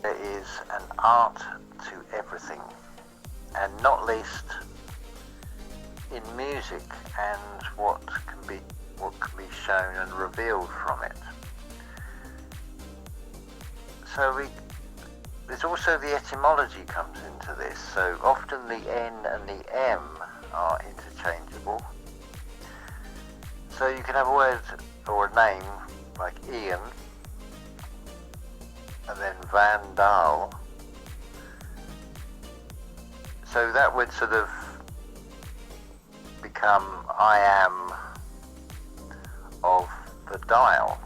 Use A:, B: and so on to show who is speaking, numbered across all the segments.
A: There is an art to everything, and not least in music and what can be shown and revealed from it. So there's also the etymology comes into this. So often the N and the M are interchangeable. So you can have a word or a name like Ian, and then Vandal. So that would sort of become I am of the dial.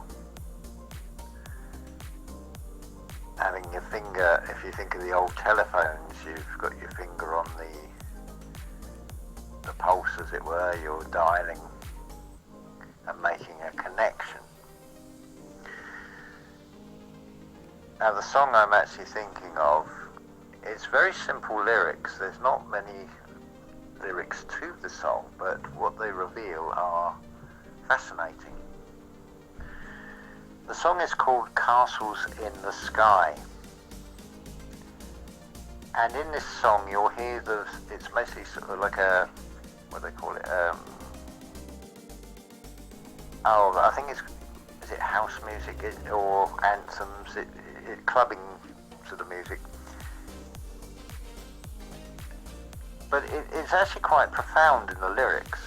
A: Having your finger, if you think of the old telephones, you've got your finger on the pulse, as it were. You're dialing and making a connection. Now the song I'm actually thinking of, it's very simple lyrics. There's not many lyrics to the song, but what they reveal are fascinating. The song is called Castles in the Sky, and in this song you'll hear it's mostly sort of like a, what do they call it, I think is it house music or anthems, clubbing sort of music. But it's actually quite profound in the lyrics,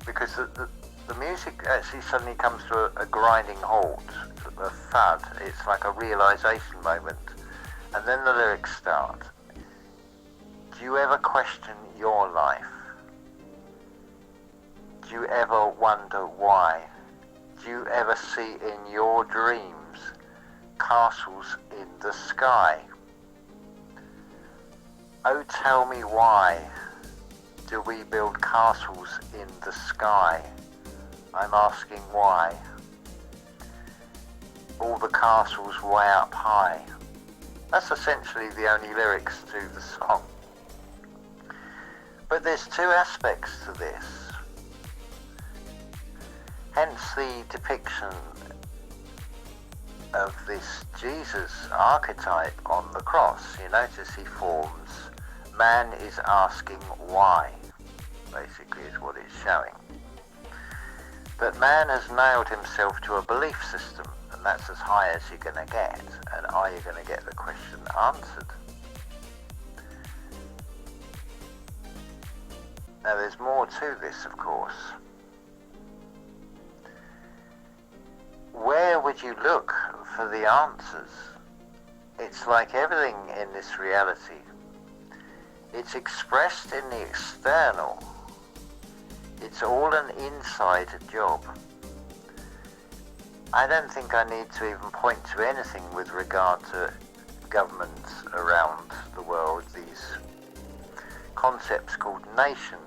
A: because the music actually suddenly comes to a grinding halt, a thud. It's like a realization moment, and then the lyrics start. Do you ever question your life? Do you ever wonder why? Do you ever see in your dreams castles in the sky? Oh, tell me why do we build castles in the sky? I'm asking why. All the castles way up high. That's essentially the only lyrics to the song. But there's two aspects to this. Hence the depiction of this Jesus archetype on the cross. You notice he forms, man is asking why, basically is what it's showing. But man has nailed himself to a belief system, and that's as high as you're going to get. And are you going to get the question answered? Now there's more to this, of course. Where would you look for the answers? It's like everything in this reality. It's expressed in the external. It's all an inside job. I don't think I need to even point to anything with regard to governments around the world, these concepts called nations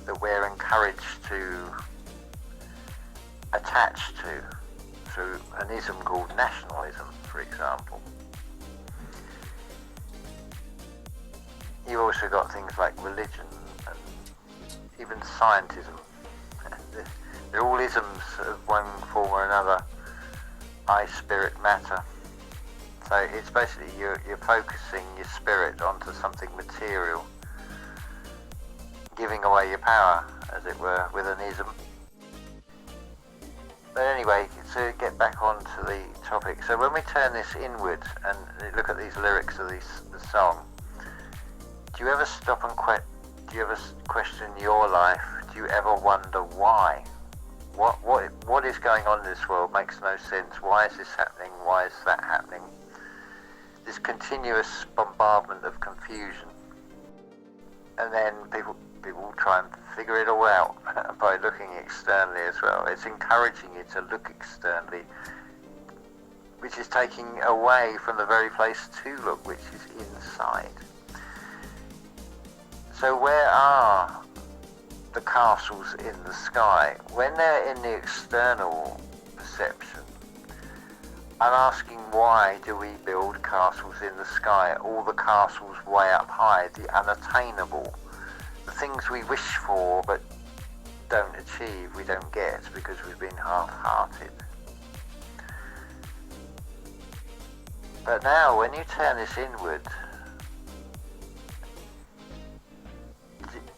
A: that we're encouraged to attach to through an ism called nationalism, for example. You've also got things like religion and even scientism. They're all isms of one form or another. I, spirit, matter. So it's basically you're focusing your spirit onto something material, giving away your power, as it were, with an ism. But anyway, to get back onto the topic, so when we turn this inward and look at these lyrics of the song, do you ever stop and question your life? Do you ever wonder why? What is going on in this world makes no sense. Why is this happening? Why is that happening? This continuous bombardment of confusion. And then people try and figure it all out by looking externally as well. It's encouraging you to look externally, which is taking away from the very place to look, which is inside. So where are the castles in the sky? When they're in the external perception, I'm asking, why do we build castles in the sky? All the castles way up high, the unattainable, the things we wish for but don't achieve, we don't get because we've been half-hearted. But now, when you turn this inward,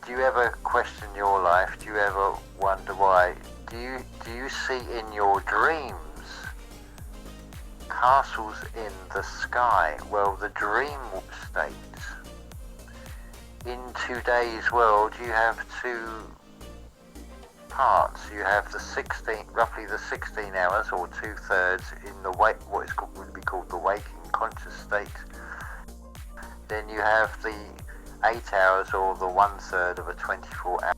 A: do you ever question your life? Do you ever wonder why? Do you see in your dreams castles in the sky? Well, the dream state. In today's world, you have two parts. You have the roughly the 16 hours, or 2/3 in the what would be called the waking conscious state. Then you have the 8 hours, or the 1/3 of a 24-hour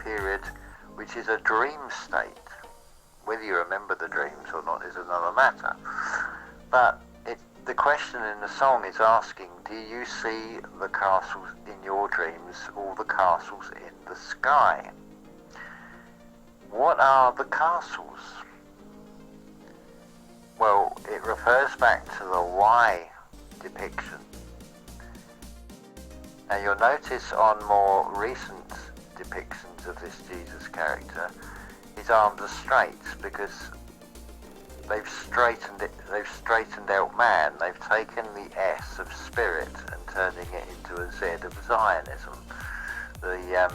A: period, which is a dream state. Whether you remember the dreams or not is another matter. But the question in the song is asking, do you see the castles in your dreams, or the castles in the sky? What are the castles? Well, it refers back to the Y depiction. Now you'll notice on more recent depictions of this Jesus character, his arms are straight because they've straightened out man. They've taken the S of spirit and turning it into a Z of Zionism. The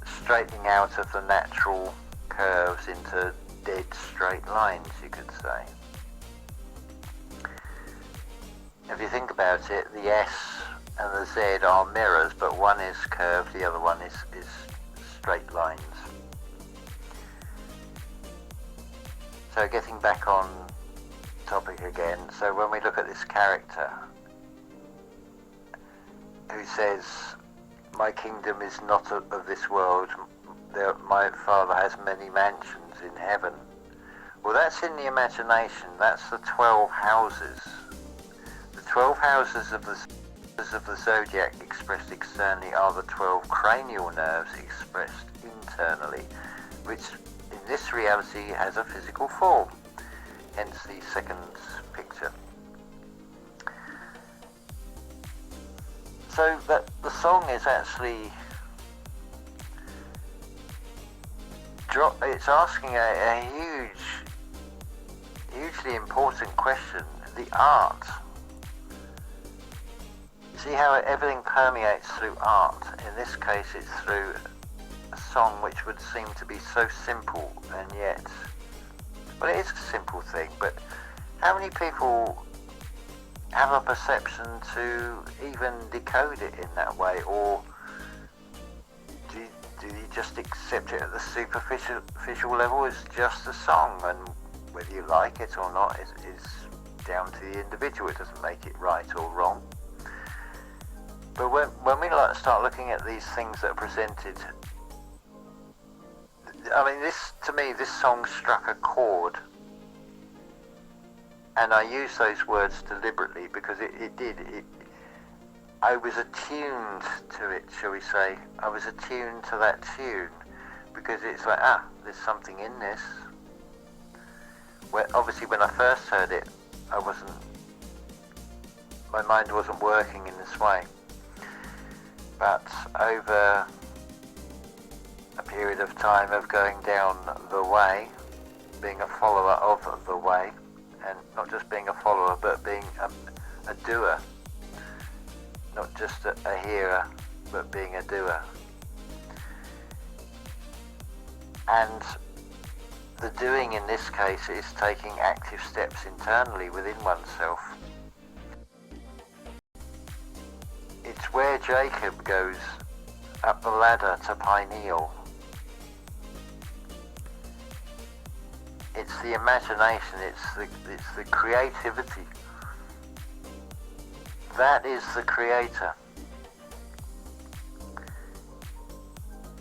A: straightening out of the natural curves into dead straight lines, you could say. If you think about it, the S and the Z are mirrors, but one is curved, the other one is straight lines. So getting back on topic again, so when we look at this character who says, my kingdom is not of this world, my Father has many mansions in heaven. Well, that's in the imagination. That's the 12 houses. The 12 houses of the zodiac expressed externally are the 12 cranial nerves expressed internally, which in this reality has a physical form, hence the second picture. So that the song is actually it's asking a hugely important question. The art. See how everything permeates through art. In this case, it's through a song which would seem to be so simple, and yet, well, it is a simple thing, but how many people have a perception to even decode it in that way, or do you just accept it at the superficial level as just a song, and whether you like it or not is down to the individual. It doesn't make it right or wrong. But when we start looking at these things that are presented, I mean, to me, this song struck a chord. And I use those words deliberately because it did. I was attuned to it, shall we say. I was attuned to that tune because it's like, there's something in this. Obviously, when I first heard it, my mind wasn't working in this way. But over a period of time of going down the way, being a follower of the way, and not just being a follower, but being a doer. Not just a hearer, but being a doer. And the doing in this case is taking active steps internally within oneself. It's where Jacob goes up the ladder to Peniel. It's the imagination, it's the creativity. That is the creator.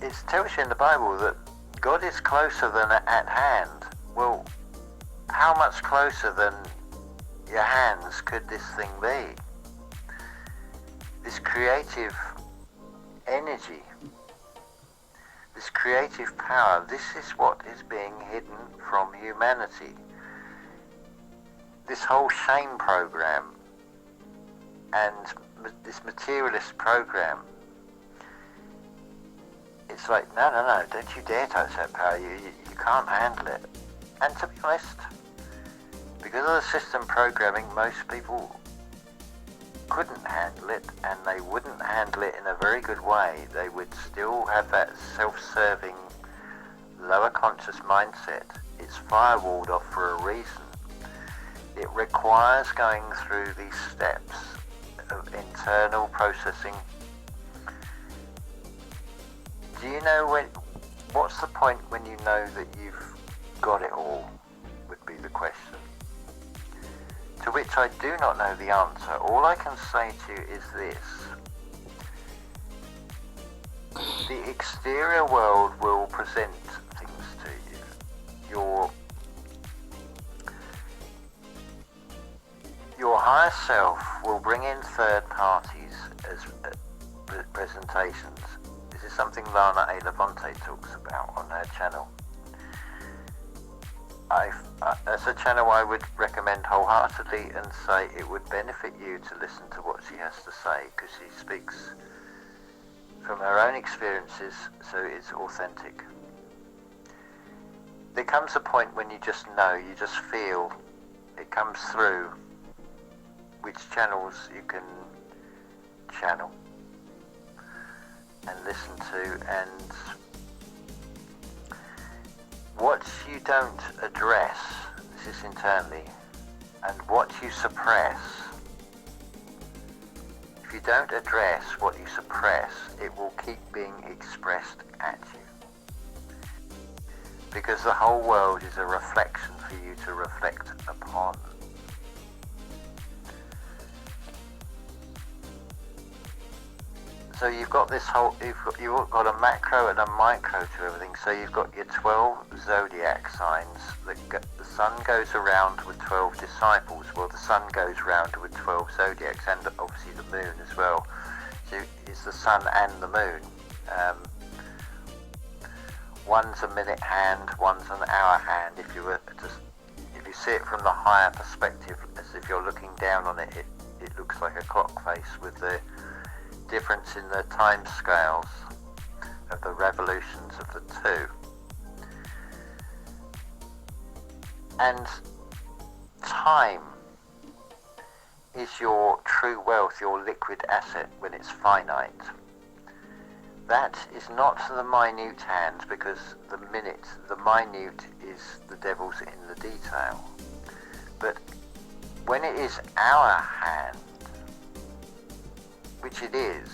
A: It tells you in the Bible that God is closer than at hand. Well, how much closer than your hands could this thing be? This creative energy, this creative power, this is what is being hidden from humanity. This whole shame program and this materialist program, it's like, no, don't you dare touch that power, you can't handle it. And to be honest, because of the system programming, most people couldn't handle it, and they wouldn't handle it in a very good way. They would still have that self-serving, lower conscious mindset. It's firewalled off for a reason. It requires going through these steps of internal processing. Do you know what's the point when you know that you've got it all, would be the question. To which I do not know the answer. All I can say to you is this. The exterior world will present things to you. Your higher self will bring in third parties as presentations. This is something Lana A. Levante talks about on her channel. That's a channel I would recommend wholeheartedly, and say it would benefit you to listen to what she has to say, because she speaks from her own experiences, so it's authentic. There comes a point when you just know, you just feel it comes through which channels you can channel and listen to, and what you don't address, this is internally, and what you suppress. If you don't address what you suppress, it will keep being expressed at you. Because the whole world is a reflection for you to reflect upon. So you've got this whole, you've got a macro and a micro to everything. So you've got your 12 zodiac signs. The sun goes around with 12 disciples. Well, the sun goes around with 12 zodiacs, and obviously the moon as well. So it's the sun and the moon. One's a minute hand, one's an hour hand. If you see it from the higher perspective, as if you're looking down on it, it looks like a clock face with the difference in the time scales of the revolutions of the two. And time is your true wealth, your liquid asset when it's finite. That is not the minute hand, because the minute is the devil's in the detail. But when it is our hand, which it is,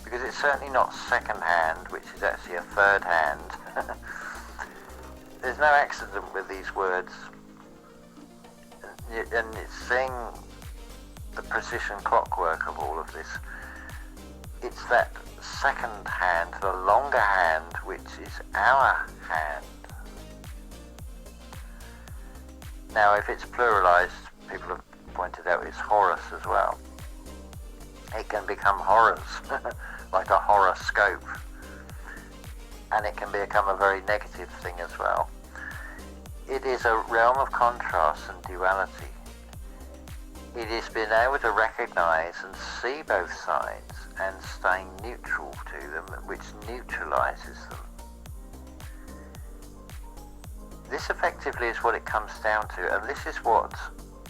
A: because it's certainly not second hand, which is actually a third hand. There's no accident with these words, and it's seeing the precision clockwork of all of this. It's that second hand, the longer hand, which is our hand. Now, if it's pluralized, people have pointed out it's Horus as well. It can become horrors, like a horoscope, and it can become a very negative thing as well. It is a realm of contrast and duality. It is being able to recognize and see both sides and staying neutral to them, which neutralizes them. This effectively is what it comes down to, and this is what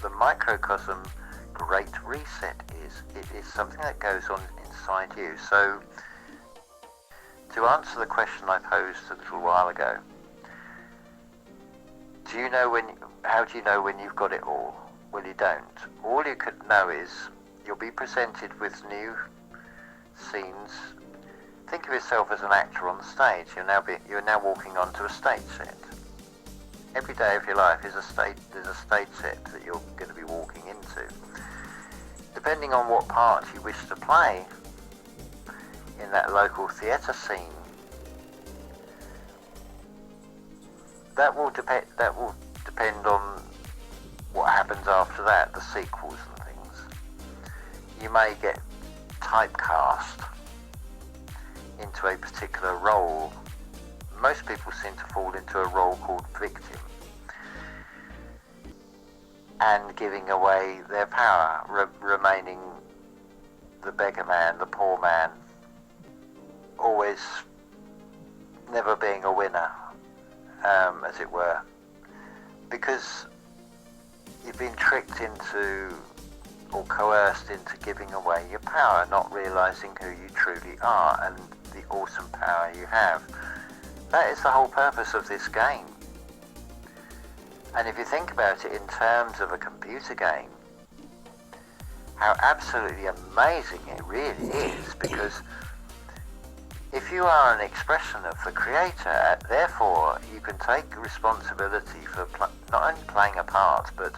A: the microcosm Great Reset is. It is something that goes on inside you. So, to answer the question I posed a little while ago, how do you know when you've got it all? Well, you don't. All you could know is you'll be presented with new scenes. Think of yourself as an actor on the stage. You're now walking onto a stage set. Every day of your life is there's a stage set that you're going to be walking into. Depending on what part you wish to play in that local theatre scene, that will depend on what happens after that, the sequels and things. You may get typecast into a particular role. Most people seem to fall into a role called victim, and giving away their power, remaining the beggar man, the poor man, always never being a winner, as it were. Because you've been tricked into or coerced into giving away your power, not realizing who you truly are and the awesome power you have. That is the whole purpose of this game. And if you think about it in terms of a computer game, how absolutely amazing it really is, because if you are an expression of the creator, therefore you can take responsibility for not only playing a part, but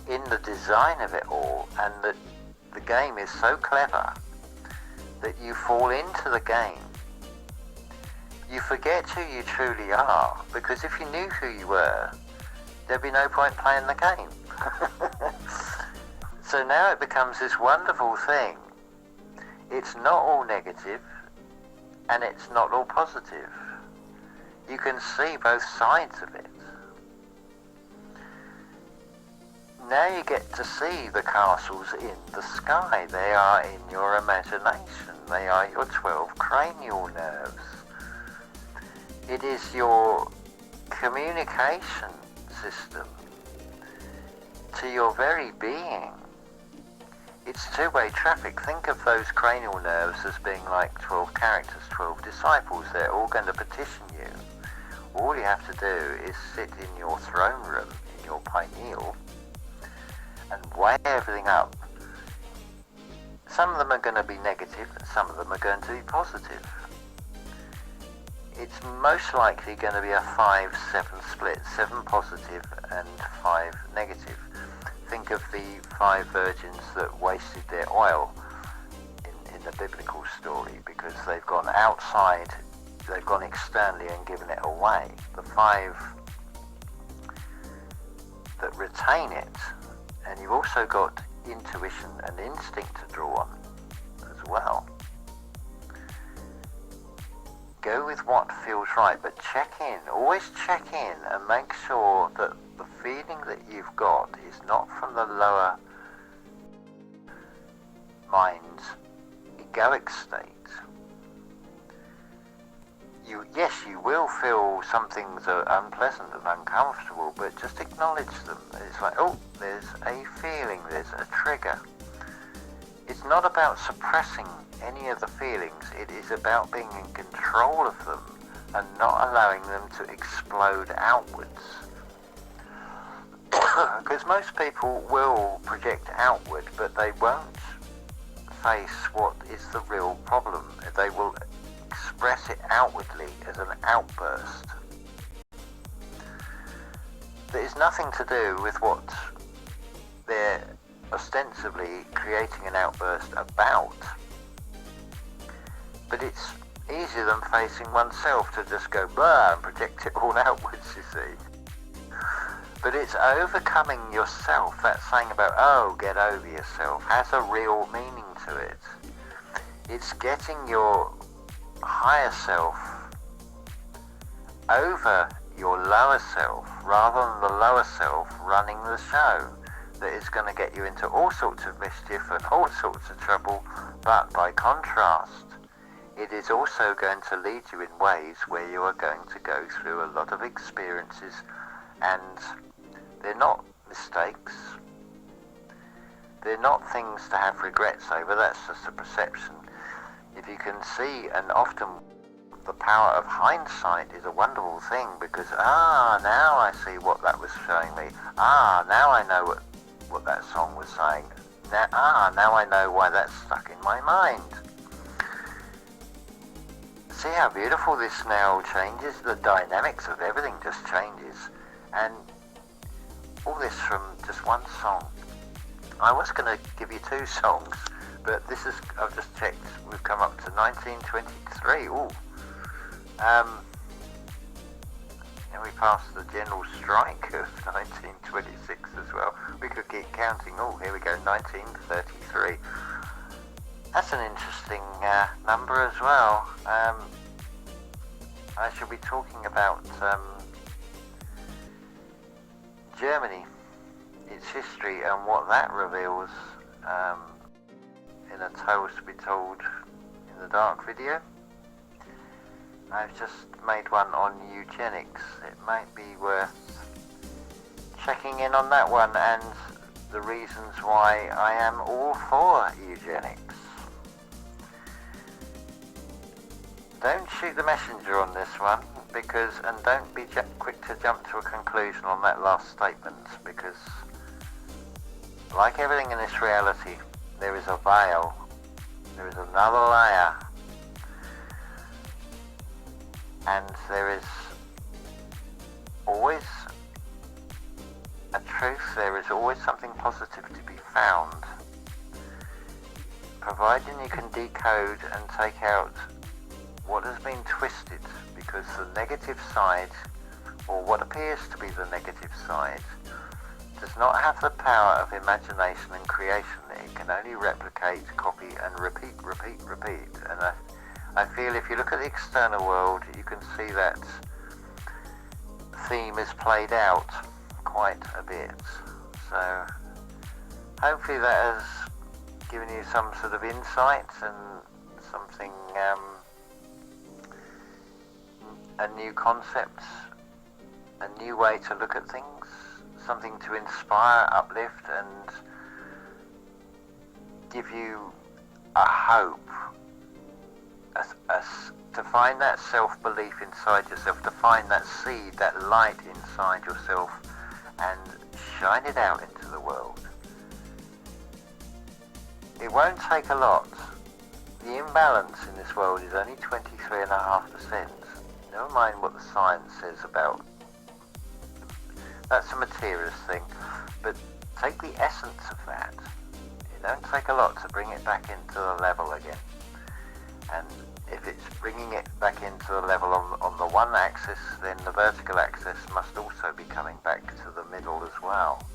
A: in the design of it all. And the game is so clever that you fall into the game. You forget who you truly are, because if you knew who you were, there'd be no point playing the game. So now it becomes this wonderful thing. It's not all negative, and it's not all positive. You can see both sides of it. Now you get to see the castles in the sky. They are in your imagination. They are your 12 cranial nerves. It is your communication system to your very being. It's two-way traffic. Think of those cranial nerves as being like 12 characters, 12 disciples. They're all going to petition you. All you have to do is sit in your throne room, in your pineal, and weigh everything up. Some of them are going to be negative, and some of them are going to be positive. It's most likely going to be a 5-7 split, 7 positive and 5 negative. Think of the 5 virgins that wasted their oil in the biblical story because they've gone outside, they've gone externally and given it away. The 5 that retain it, and you've also got intuition and instinct to draw on as well. Go with what feels right, but check in, always check in and make sure that the feeling that you've got is not from the lower mind's egoic state. Yes, you will feel some things are unpleasant and uncomfortable, but just acknowledge them. It's like, oh, there's a feeling, there's a trigger. It's not about suppressing any of the feelings, it is about being in control of them and not allowing them to explode outwards. Because most people will project outward, but they won't face what is the real problem. They will express it outwardly as an outburst. There is nothing to do with what they're ostensibly creating an outburst about. But it's easier than facing oneself to just go blah and project it all outwards, you see. But it's overcoming yourself. That saying about, oh, get over yourself, has a real meaning to it. It's getting your higher self over your lower self, rather than the lower self running the show. That is going to get you into all sorts of mischief and all sorts of trouble, but by contrast, it is also going to lead you in ways where you are going to go through a lot of experiences, and they're not mistakes. They're not things to have regrets over. That's just a perception. If you can see, and often the power of hindsight is a wonderful thing, because now I see what that was showing me. Now I know what that song was saying. Now I know why that's stuck in my mind. See how beautiful this now changes? The dynamics of everything just changes. And all this from just one song. I was going to give you 2 songs, but this is, I've just checked, we've come up to 1923. Ooh. And we passed the general strike of 1926 as well. We could keep counting. Oh, here we go, 1933. That's an interesting number as well. I shall be talking about Germany, its history, and what that reveals in a Tales to be Told in the Dark video. I've just made one on eugenics. It might be worth checking in on that one and the reasons why I am all for eugenics. Don't shoot the messenger on this one, and don't be quick to jump to a conclusion on that last statement, because like everything in this reality, there is a veil, there is another layer, and there is always a truth, there is always something positive to be found, providing you can decode and take out what has been twisted, because the negative side, or what appears to be the negative side, does not have the power of imagination and creation. It can only replicate, copy and repeat. And I feel if you look at the external world, you can see that theme is played out quite a bit. So hopefully that has given you some sort of insight and something, a new concept, a new way to look at things, something to inspire, uplift, and give you a hope, to find that self-belief inside yourself, to find that seed, that light inside yourself, and shine it out into the world. It won't take a lot. The imbalance in this world is only 23.5%. Never mind what the science says about, that's a materialist thing, but take the essence of that. It don't take a lot to bring it back into the level again. And if it's bringing it back into the level on the one axis, then the vertical axis must also be coming back to the middle as well.